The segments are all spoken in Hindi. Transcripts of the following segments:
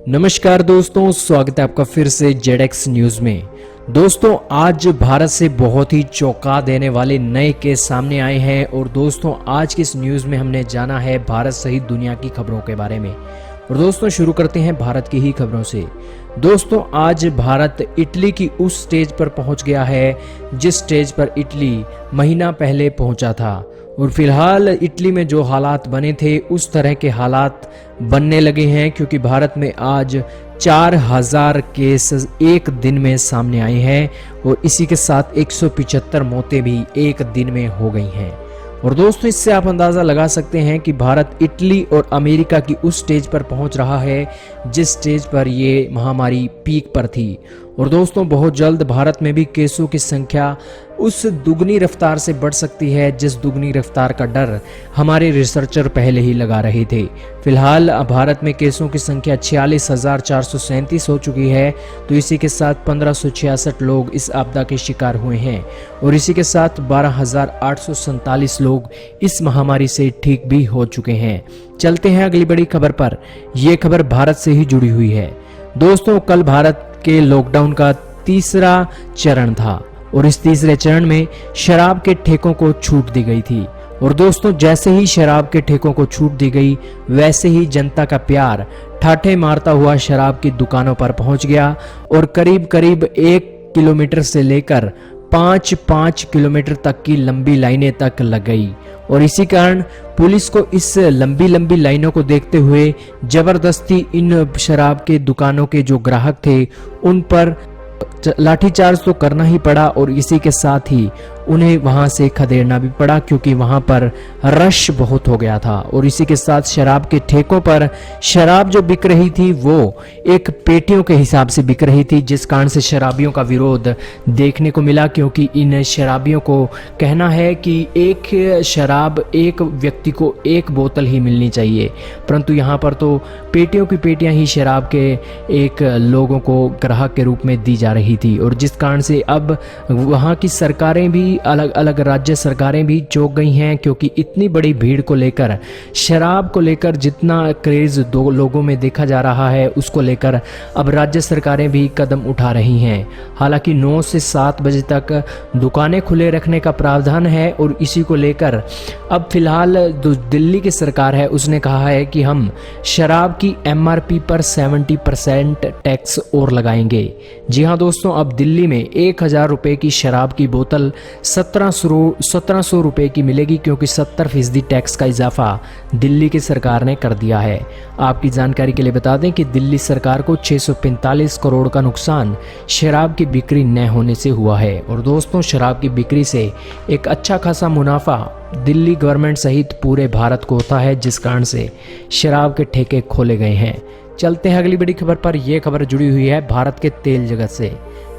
नमस्कार दोस्तों, स्वागत है आपका फिर से जेडेक्स न्यूज में। दोस्तों, आज भारत से बहुत ही चौंका देने वाले नए केस सामने आए हैं और दोस्तों आज की इस न्यूज में हमने जाना है भारत सहित दुनिया की खबरों के बारे में। और दोस्तों शुरू करते हैं भारत की ही खबरों से। दोस्तों आज भारत इटली की उस स्टेज पर पहुंच गया है जिस स्टेज पर इटली महीना पहले पहुंचा था और फिलहाल इटली में जो हालात बने थे उस तरह के हालात बनने लगे हैं, क्योंकि भारत में आज 4000 केस एक दिन में सामने आए हैं और इसी के साथ 175 मौतें भी एक दिन में हो गई हैं। और दोस्तों इससे आप अंदाज़ा लगा सकते हैं कि भारत इटली और अमेरिका की उस स्टेज पर पहुंच रहा है जिस स्टेज पर ये महामारी पीक पर थी। और दोस्तों बहुत जल्द भारत में भी केसों की संख्या उस दुगनी रफ्तार से बढ़ सकती है जिस दुगनी रफ्तार का डर हमारे रिसर्चर पहले ही लगा रहे थे। फिलहाल भारत में केसों की संख्या 46,437 हो चुकी है, तो इसी के साथ 1566 लोग इस आपदा के शिकार हुए हैं और इसी के साथ 12,847 लोग इस महामारी से ठीक भी हो चुके हैं। चलते हैं अगली बड़ी खबर पर। यह खबर भारत से ही जुड़ी हुई है। दोस्तों कल भारत के लॉकडाउन का तीसरा चरण था और इस तीसरे चरण में शराब के ठेकों को छूट दी गई थी। और दोस्तों जैसे ही शराब के ठेकों को छूट दी गई वैसे ही जनता का प्यार ठाठे मारता हुआ शराब की दुकानों पर पहुंच गया और करीब करीब 1 किलोमीटर से लेकर 5 किलोमीटर तक की लंबी लाइनें तक लग गई। और इसी कारण पुलिस को इस लंबी लाइनों को देखते हुए जबरदस्ती इन शराब के दुकानों के जो ग्राहक थे उन पर लाठीचार्ज तो करना ही पड़ा और इसी के साथ ही उन्हें वहां से खदेड़ना भी पड़ा, क्योंकि वहां पर रश बहुत हो गया था। और इसी के साथ शराब के ठेकों पर शराब जो बिक रही थी वो एक पेटियों के हिसाब से बिक रही थी, जिस कारण से शराबियों का विरोध देखने को मिला, क्योंकि इन शराबियों को कहना है कि एक शराब एक व्यक्ति को एक बोतल ही मिलनी चाहिए, परंतु यहाँ पर तो पेटियों की पेटियां ही शराब के एक लोगों को ग्राहक के रूप में दी जा रही थी। और जिस कारण से अब वहाँ की सरकारें भी अलग अलग राज्य सरकारें भी चौंक गई हैं, क्योंकि इतनी बड़ी भीड़ को लेकर, शराब को लेकर जितना क्रेज दो लोगों में देखा जा रहा है उसको लेकर अब राज्य सरकारें भी कदम उठा रही हैं। हालांकि 9 से 7 बजे तक दुकानें खुले रखने का प्रावधान है और इसी को लेकर अब फिलहाल दिल्ली की सरकार है उसने कहा है कि हम शराब की MRP पर 70% टैक्स और लगाएंगे। जी हाँ दोस्तों, अब दिल्ली में 1000 रुपए की शराब की बोतल 1700 रुपए की मिलेगी, क्योंकि 70% टैक्स का इजाफा दिल्ली की सरकार ने कर दिया है। आपकी जानकारी के लिए बता दें कि दिल्ली सरकार को 645 करोड़ का नुकसान शराब की बिक्री न होने से हुआ है। और दोस्तों शराब की बिक्री से एक अच्छा खासा मुनाफा दिल्ली गवर्नमेंट सहित पूरे भारत को होता है, जिस कारण से शराब के ठेके खोले गए हैं। चलते हैं अगली बड़ी खबर पर। यह खबर जुड़ी हुई है भारत के तेल जगत से।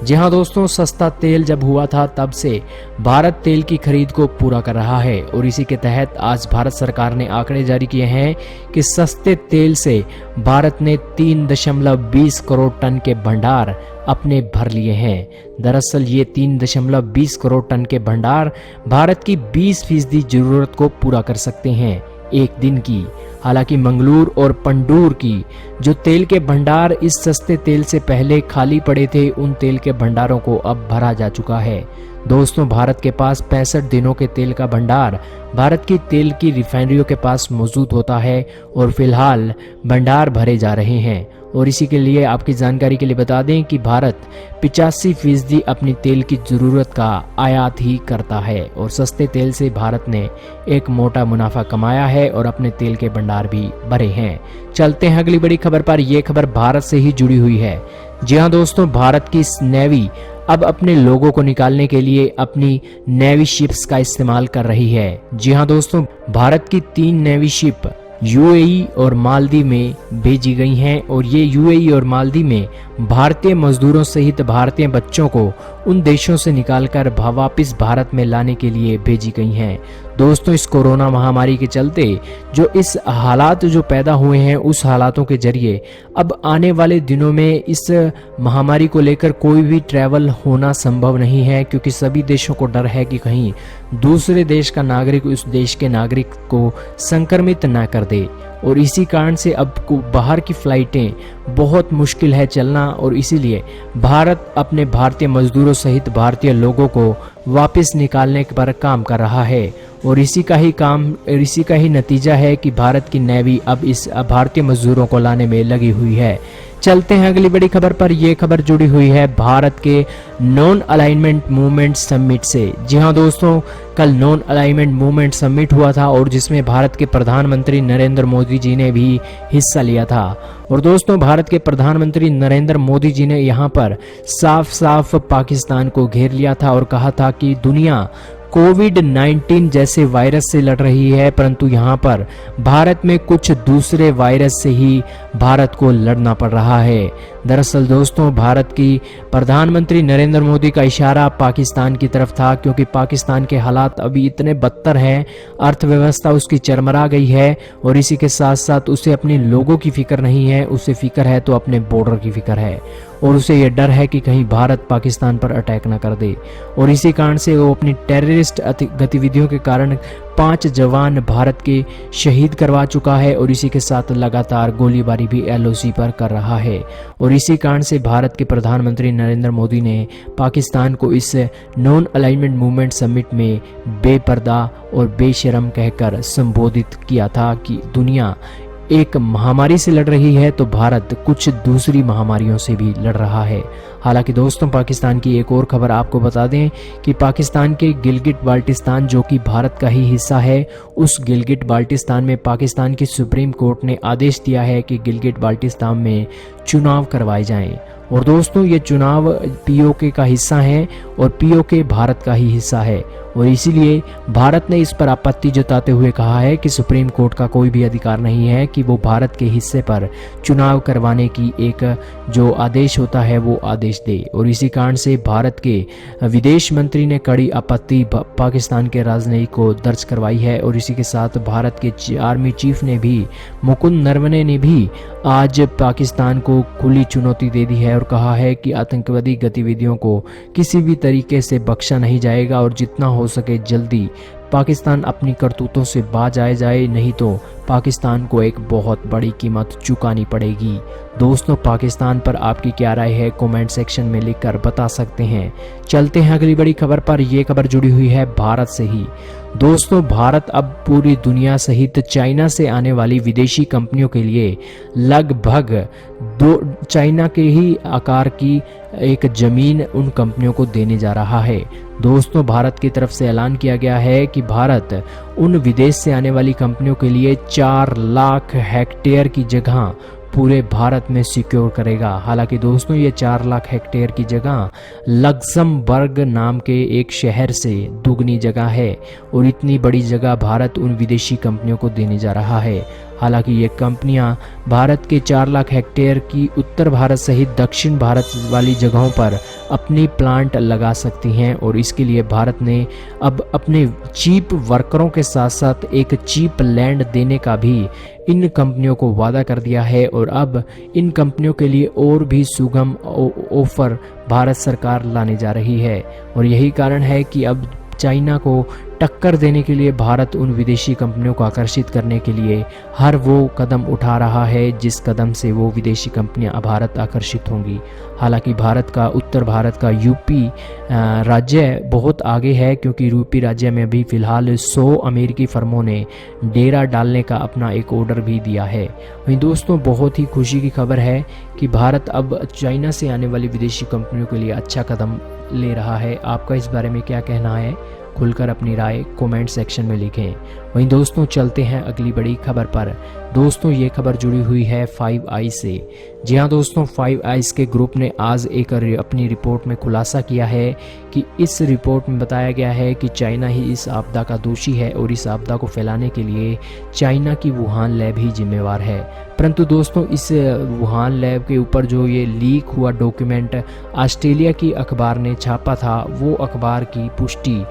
जी हाँ दोस्तों, सस्ता तेल जब हुआ था तब से भारत तेल की खरीद को पूरा कर रहा है और इसी के तहत आज भारत सरकार ने आंकड़े जारी किए हैं कि सस्ते तेल से भारत ने 3.20 करोड़ टन के भंडार अपने भर लिए हैं। दरअसल ये 3.20 करोड़ टन के भंडार भारत की 20% जरूरत को पूरा कर सकते हैं एक दिन की। हालांकि मंगलूर और पंडूर की जो तेल के भंडार इस सस्ते तेल से पहले खाली पड़े थे उन तेल के भंडारों को अब भरा जा चुका है। दोस्तों भारत के पास 65 दिनों के तेल का भंडार भारत की तेल की रिफाइनरियों के पास मौजूद होता है और फिलहाल भंडार भरे जा रहे हैं। और इसी के लिए आपकी जानकारी के लिए बता दें कि भारत 85% अपनी तेल की ज़रूरत का आयात ही करता है और सस्ते तेल से भारत ने एक मोटा मुनाफा कमाया है और अपने तेल के भंडार भी भरे हैं। चलते हैं अगली बड़ी खबर पर। यह खबर भारत से ही जुड़ी हुई है। जी हाँ दोस्तों, भारत की नेवी अब अपने लोगों को निकालने के लिए अपनी नेवी शिप्स का इस्तेमाल कर रही है। जी हाँ दोस्तों, भारत की 3 नेवी शिप UAE और मालदीव में भेजी गई हैं और ये UAE और मालदीव में भारतीय मजदूरों सहित भारतीय बच्चों को उन देशों से निकालकर वापस भारत में लाने के लिए भेजी गई हैं। दोस्तों इस कोरोना महामारी के चलते जो इस हालात जो पैदा हुए हैं, उस हालातों के जरिए अब आने वाले दिनों में इस महामारी को लेकर कोई भी ट्रैवल होना संभव नहीं है, क्योंकि सभी देशों को डर है कि कहीं दूसरे देश का नागरिक उस देश के नागरिक को संक्रमित ना कर दे। और इसी कारण से अब बाहर की फ्लाइटें बहुत मुश्किल है चलना, और इसीलिए भारत अपने भारतीय मजदूरों सहित भारतीय लोगों को वापस निकालने पर काम कर रहा है। और इसी का ही नतीजा है कि भारत की नेवी अब इस भारतीय मजदूरों को लाने में लगी हुई है। चलते हैं अगली बड़ी खबर पर। यह खबर जुड़ी हुई है भारत के नॉन अलाइनमेंट मूवमेंट समिट से। जी हां दोस्तों, कल नॉन अलाइनमेंट मूवमेंट समिट हुआ था और जिसमें भारत के प्रधानमंत्री नरेंद्र मोदी जी ने भी हिस्सा लिया था। और दोस्तों भारत के प्रधानमंत्री नरेंद्र मोदी जी ने यहां पर साफ साफ पाकिस्तान को घेर लिया था और कहा था कि दुनिया कोविड-19 जैसे वायरस से लड़ रही है, परंतु यहाँ पर भारत में कुछ दूसरे वायरस से ही भारत को लड़ना पड़ रहा है। दरअसल दोस्तों भारत की प्रधानमंत्री नरेंद्र मोदी का इशारा पाकिस्तान की तरफ था, क्योंकि पाकिस्तान के हालात अभी इतने बदतर हैं, अर्थव्यवस्था उसकी चरमरा गई है और इसी के साथ साथ उसे अपने लोगों की फिक्र नहीं है, उसे फिक्र है तो अपने बॉर्डर की फिक्र है और उसे ये डर है कि कहीं भारत पाकिस्तान पर अटैक न कर दे। और इसी कारण से वो अपनी टेररिस्ट गतिविधियों के कारण 5 जवान भारत के शहीद करवा चुका है और इसी के साथ लगातार गोलीबारी भी LOC पर कर रहा है। और इसी कारण से भारत के प्रधानमंत्री नरेंद्र मोदी ने पाकिस्तान को इस नॉन अलाइनमेंट मूवमेंट समिट में बेपर्दा और बेशरम कहकर संबोधित किया था कि दुनिया एक महामारी से लड़ रही है तो भारत कुछ दूसरी महामारियों से भी लड़ रहा है। हालांकि दोस्तों पाकिस्तान की एक और खबर आपको बता दें कि पाकिस्तान के गिलगिट बाल्टिस्तान जो कि भारत का ही हिस्सा है, उस गिलगिट बाल्टिस्तान में पाकिस्तान की सुप्रीम कोर्ट ने आदेश दिया है कि गिलगिट बाल्टिस्तान में चुनाव करवाए जाएं। और दोस्तों ये चुनाव POK का हिस्सा है और POK भारत का ही हिस्सा है और इसीलिए भारत ने इस पर आपत्ति जताते हुए कहा है कि सुप्रीम कोर्ट का कोई भी अधिकार नहीं है कि वो भारत के हिस्से पर चुनाव करवाने की एक जो आदेश होता है वो आदेश दे। और इसी कारण से भारत के विदेश मंत्री ने कड़ी आपत्ति पाकिस्तान के राजनयिक को दर्ज करवाई है। और इसी के साथ भारत के आर्मी चीफ ने भी मुकुंद नरवणे ने भी आज पाकिस्तान को खुली चुनौती दे दी है और कहा है कि आतंकवादी गतिविधियों को किसी भी तरीके से बख्शा नहीं जाएगा और जितना हो सके जल्दी पाकिस्तान अपनी करतूतों से बाज आ जाए, नहीं तो पाकिस्तान को एक बहुत बड़ी कीमत चुकानी पड़ेगी। दोस्तों पाकिस्तान पर आपकी क्या राय है कमेंट सेक्शन में लिखकर बता सकते हैं। चलते हैं अगली बड़ी खबर पर। यह खबर जुड़ी हुई है भारत से ही। दोस्तों भारत अब पूरी दुनिया सहित चाइना से आने वाली विदेशी कंपनियों के लिए लगभग चाइना के ही आकार की एक जमीन उन कंपनियों को देने जा रहा है। दोस्तों भारत की तरफ से ऐलान किया गया है कि भारत उन विदेश से आने वाली कंपनियों के लिए 4 लाख हेक्टेयर की जगह पूरे भारत में सिक्योर करेगा। हालांकि दोस्तों ये 4 लाख हेक्टेयर की जगह लक्समबर्ग नाम के एक शहर से दुगनी जगह है और इतनी बड़ी जगह भारत उन विदेशी कंपनियों को देने जा रहा है। हालांकि ये कंपनियां भारत के 4 लाख हेक्टेयर की उत्तर भारत सहित दक्षिण भारत वाली जगहों पर अपनी प्लांट लगा सकती हैं और इसके लिए भारत ने अब अपने चीप वर्करों के साथ साथ एक चीप लैंड देने का भी इन कंपनियों को वादा कर दिया है। और अब इन कंपनियों के लिए और भी सुगम ऑफर भारत सरकार लाने जा रही है और यही कारण है कि अब चाइना को टक्कर देने के लिए भारत उन विदेशी कंपनियों को आकर्षित करने के लिए हर वो कदम उठा रहा है जिस कदम से वो विदेशी कंपनियां भारत आकर्षित होंगी। हालांकि भारत का उत्तर भारत का यूपी राज्य बहुत आगे है, क्योंकि यूपी राज्य में भी फिलहाल 100 अमेरिकी फर्मों ने डेरा डालने का अपना एक ऑर्डर भी दिया है। वहीं दोस्तों बहुत ही खुशी की खबर है कि भारत अब चाइना से आने वाली विदेशी कंपनियों के लिए अच्छा कदम ले रहा है। आपका इस बारे में क्या कहना है? खुलकर अपनी राय कमेंट सेक्शन में लिखें। वहीं दोस्तों चलते हैं अगली बड़ी खबर पर। दोस्तों ये खबर जुड़ी हुई है 5 आइज से। जी हाँ दोस्तों 5 आइज के ग्रुप ने आज एक अपनी रिपोर्ट में खुलासा किया है कि इस रिपोर्ट में बताया गया है कि चाइना ही इस आपदा का दोषी है और इस आपदा को फैलाने के लिए चाइना की वुहान लैब ही जिम्मेवार है। परंतु दोस्तों इस वुहान लैब के ऊपर जो ये लीक हुआ डॉक्यूमेंट ऑस्ट्रेलिया की अखबार ने छापा था, वो अखबार की पुष्टि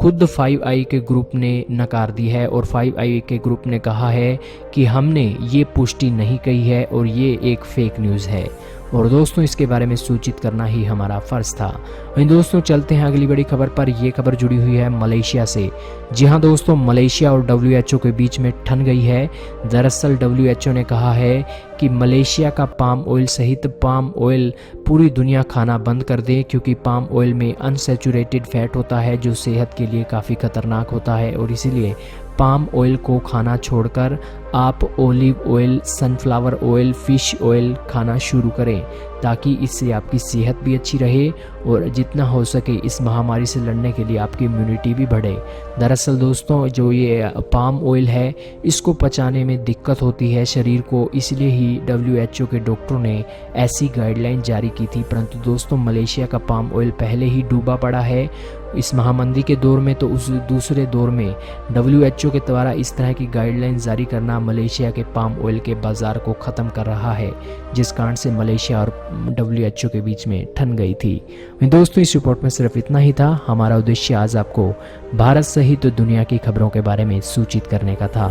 खुद 5i के ग्रुप ने नकार दी है और 5i के ग्रुप ने कहा है कि हमने ये पुष्टि नहीं कही है और ये एक फेक न्यूज़ है और दोस्तों इसके बारे में सूचित करना ही हमारा फ़र्ज़ था। वहीं दोस्तों चलते हैं अगली बड़ी खबर पर। ये खबर जुड़ी हुई है मलेशिया से। जी हाँ दोस्तों, मलेशिया और WHO के बीच में ठन गई है। दरअसल WHO ने कहा है कि मलेशिया का पाम ऑयल सहित पाम ऑयल पूरी दुनिया खाना बंद कर दे, क्योंकि पाम ऑयल में अनसैचुरेटेड फैट होता है जो सेहत के लिए काफ़ी खतरनाक होता है और इसीलिए पाम ऑयल को खाना छोड़कर आप olive oil, sunflower oil, fish oil खाना शुरू करें, ताकि इससे आपकी सेहत भी अच्छी रहे और जितना हो सके इस महामारी से लड़ने के लिए आपकी इम्यूनिटी भी बढ़े। दरअसल दोस्तों जो ये पाम ऑयल है इसको पचाने में दिक्कत होती है शरीर को, इसलिए ही WHO के डॉक्टरों ने ऐसी गाइडलाइन जारी की थी। परंतु दोस्तों मलेशिया का पाम ऑयल पहले ही डूबा पड़ा है इस महामंदी के दौर में, तो उस दूसरे दौर में WHO के द्वारा इस तरह की गाइडलाइन जारी करना मलेशिया के पाम ऑयल के बाज़ार को ख़त्म कर रहा है, जिस कारण से मलेशिया और WHO के बीच में ठन गई थी। दोस्तों इस रिपोर्ट में सिर्फ इतना ही था। हमारा उद्देश्य आज आपको भारत सहित दुनिया की खबरों के बारे में सूचित करने का था।